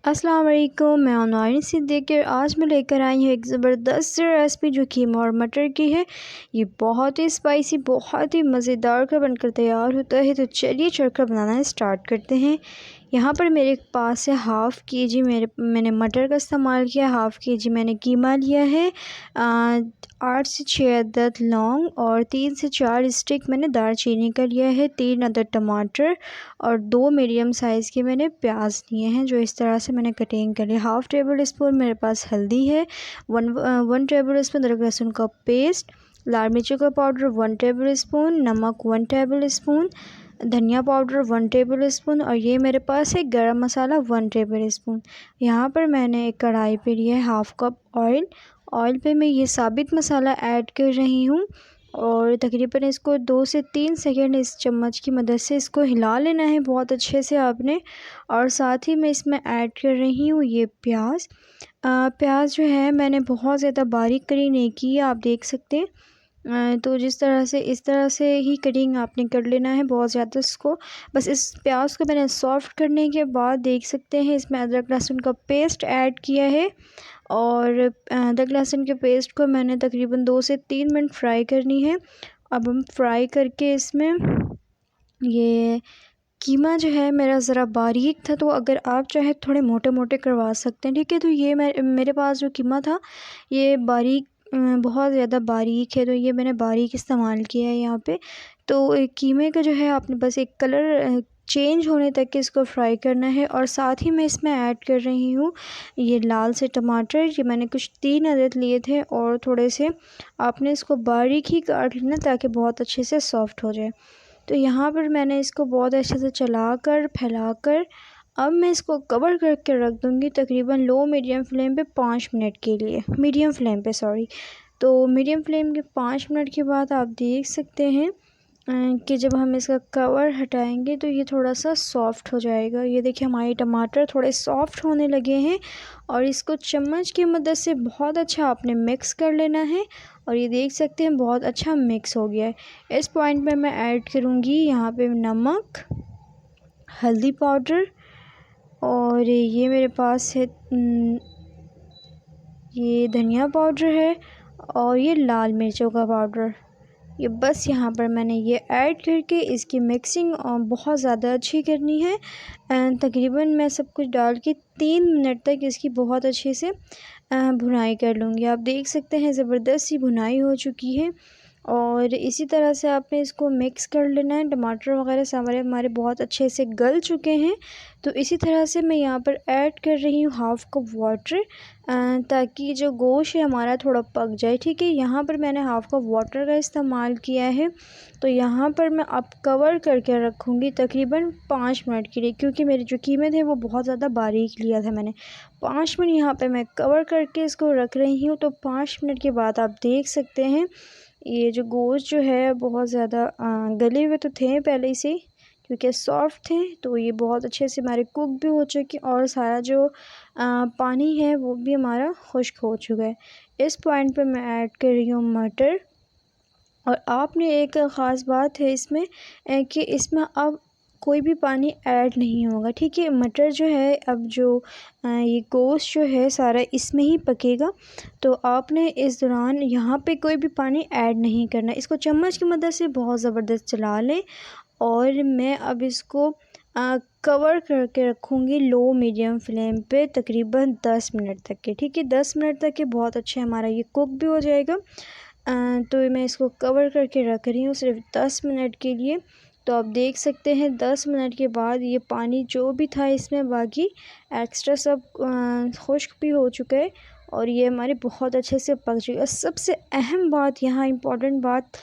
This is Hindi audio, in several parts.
अस्सलाम वालेकुम, मैं नारिन सिद्दीकी। आज मैं लेकर आई हूँ एक ज़बरदस्त रेसिपी जो कीमा और मटर की है। ये बहुत ही स्पाइसी, बहुत ही मज़ेदार का बनकर तैयार होता है। तो चलिए चलकर बनाना स्टार्ट करते हैं। यहाँ पर मेरे पास है हाफ़ के जी मैंने मटर का इस्तेमाल किया, हाफ़ के जी मैंने कीमा लिया है, 8 से 6 अदद लौंग और 3 से 4 स्टिक मैंने दालचीनी का लिया है, 3 अदद टमाटर और 2 मीडियम साइज़ के मैंने प्याज लिए हैं जो इस तरह से मैंने कटिंग कर लिया। हाफ़ टेबल स्पून मेरे पास हल्दी है, 1 टेबल स्पून अदरक लहसुन का पेस्ट, लाल मिर्चों का पाउडर 1 टेबल स्पून, नमक 1 टेबल स्पून, धनिया पाउडर 1 टेबल स्पून और ये मेरे पास है गरम मसाला 1 टेबल स्पून। यहाँ पर मैंने एक कढ़ाई पे लिया है हाफ़ कप ऑयल पे मैं ये साबित मसाला ऐड कर रही हूँ और तकरीबन इसको 2 से 3 सेकंड इस चम्मच की मदद से इसको हिला लेना है बहुत अच्छे से आपने। और साथ ही मैं इसमें ऐड कर रही हूँ ये प्याज जो है मैंने बहुत ज़्यादा बारीक कटिंग नहीं की है, आप देख सकते हैं। तो जिस तरह से इस तरह से ही कटिंग आपने कर लेना है, बहुत ज़्यादा इसको बस इस प्याज को मैंने सॉफ़्ट करने के बाद देख सकते हैं इसमें अदरक लहसुन का पेस्ट ऐड किया है और अदरक लहसुन के पेस्ट को मैंने तकरीबन 2 से 3 मिनट फ्राई करनी है। अब हम फ्राई करके इसमें ये कीमा जो है मेरा ज़रा बारीक था, तो अगर आप चाहे थोड़े मोटे मोटे करवा सकते हैं, ठीक है। तो ये मेरे पास जो कीमा था ये बारीक, बहुत ज़्यादा बारीक है, तो ये मैंने बारीक इस्तेमाल किया है यहाँ पे। तो कीमे का जो है आपने बस एक कलर चेंज होने तक के इसको फ्राई करना है। और साथ ही मैं इसमें ऐड कर रही हूँ ये लाल से टमाटर, ये मैंने कुछ 3 अदद लिए थे और थोड़े से आपने इसको बारीक ही काट लेना ताकि बहुत अच्छे से सॉफ़्ट हो जाए। तो यहाँ पर मैंने इसको बहुत अच्छे से चलाकर फैलाकर अब मैं इसको कवर करके रख दूँगी तकरीबन लो मीडियम फ्लेम पे 5 मिनट के लिए, मीडियम फ्लेम पे सॉरी। तो मीडियम फ्लेम के 5 मिनट के बाद आप देख सकते हैं कि जब हम इसका कवर हटाएंगे तो ये थोड़ा सा सॉफ़्ट हो जाएगा। ये देखिए हमारे टमाटर थोड़े सॉफ़्ट होने लगे हैं और इसको चम्मच की मदद से बहुत अच्छा आपने मिक्स कर लेना है और ये देख सकते हैं बहुत अच्छा मिक्स हो गया है। इस पॉइंट पे मैं ऐड करूँगी यहाँ पे नमक, हल्दी पाउडर और ये मेरे पास है ये धनिया पाउडर है और ये लाल मिर्चों का पाउडर। ये बस यहाँ पर मैंने ये ऐड करके इसकी मिक्सिंग बहुत ज़्यादा अच्छी करनी है एंड तकरीबन मैं सब कुछ डाल के 3 मिनट तक इसकी बहुत अच्छे से भुनाई कर लूँगी। आप देख सकते हैं ज़बरदस्त सी भुनाई हो चुकी है और इसी तरह से आपने इसको मिक्स कर लेना है। टमाटर वगैरह सारे हमारे बहुत अच्छे से गल चुके हैं। तो इसी तरह से मैं यहाँ पर ऐड कर रही हूँ हाफ़ कप वाटर ताकि जो गोश्त है हमारा थोड़ा पक जाए, ठीक है। यहाँ पर मैंने हाफ़ कप वाटर का इस्तेमाल किया है। तो यहाँ पर मैं अब कवर करके रखूँगी तकरीबन 5 मिनट के लिए, क्योंकि मेरे जो कीमे थे वो बहुत ज़्यादा बारीक लिया था मैंने। 5 मिनट यहाँ पे मैं कवर करके इसको रख रही हूँ। तो 5 मिनट के बाद आप देख सकते हैं ये जो गोश्त जो है बहुत ज़्यादा गले हुए तो थे पहले से क्योंकि सॉफ़्ट थे, तो ये बहुत अच्छे से हमारे कुक भी हो चुके और सारा जो पानी है वो भी हमारा खुश्क हो चुका है। इस पॉइंट पे मैं ऐड कर रही हूँ मटर और आपने एक ख़ास बात है इसमें कि इसमें अब कोई भी पानी ऐड नहीं होगा, ठीक है। मटर जो है अब जो ये गोश्त जो है सारा इसमें ही पकेगा, तो आपने इस दौरान यहाँ पे कोई भी पानी ऐड नहीं करना। इसको चम्मच की मदद से बहुत ज़बरदस्त चला लें और मैं अब इसको कवर करके रखूँगी लो मीडियम फ्लेम पे तकरीबन 10 मिनट तक के, ठीक है। 10 मिनट तक के बहुत अच्छा हमारा ये कुक भी हो जाएगा। तो मैं इसको कवर करके रख रही हूँ सिर्फ 10 मिनट के लिए। तो आप देख सकते हैं 10 मिनट के बाद ये पानी जो भी था इसमें बाकी एक्स्ट्रा सब खुश्क भी हो चुका है और ये हमारे बहुत अच्छे से पक चुका है। सबसे अहम बात यहाँ इम्पॉर्टेंट बात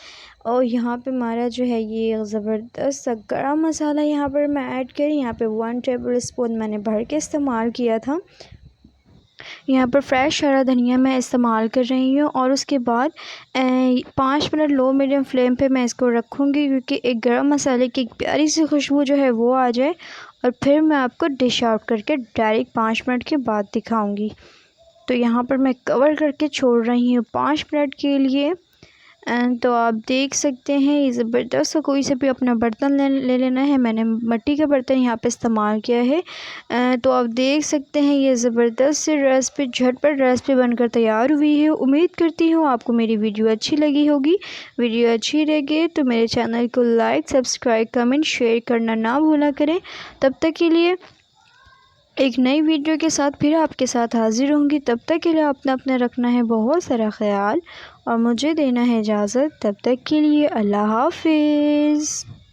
और यहाँ पे हमारा जो है ये ज़बरदस्त सा गरम मसाला यहाँ पर मैं ऐड करी। यहाँ पे 1 टेबल स्पून मैंने भर के इस्तेमाल किया था। यहाँ पर फ्रेश हरा धनिया मैं इस्तेमाल कर रही हूँ और उसके बाद 5 मिनट लो मीडियम फ्लेम पे मैं इसको रखूँगी क्योंकि एक गरम मसाले की एक प्यारी सी खुशबू जो है वो आ जाए और फिर मैं आपको डिश आउट करके डायरेक्ट 5 मिनट के बाद दिखाऊँगी। तो यहाँ पर मैं कवर करके छोड़ रही हूँ 5 मिनट के लिए। तो आप देख सकते हैं ये ज़बरदस्त सा कोई से भी अपना बर्तन ले लेना है। मैंने मिट्टी का बर्तन यहाँ पे इस्तेमाल किया है। तो आप देख सकते हैं ये ज़बरदस्त सी रेसिपी झटपट रेसिपी बनकर तैयार हुई है। उम्मीद करती हूँ आपको मेरी वीडियो अच्छी लगी होगी। वीडियो अच्छी लगे तो मेरे चैनल को लाइक, सब्सक्राइब, कमेंट, शेयर करना ना भूला करें। तब तक के लिए एक नई वीडियो के साथ फिर आपके साथ हाज़िर होंगी। तब तक के लिए अपना रखना है बहुत सारा ख्याल और मुझे देना है इजाज़त। तब तक के लिए अल्लाह हाफ़िज़।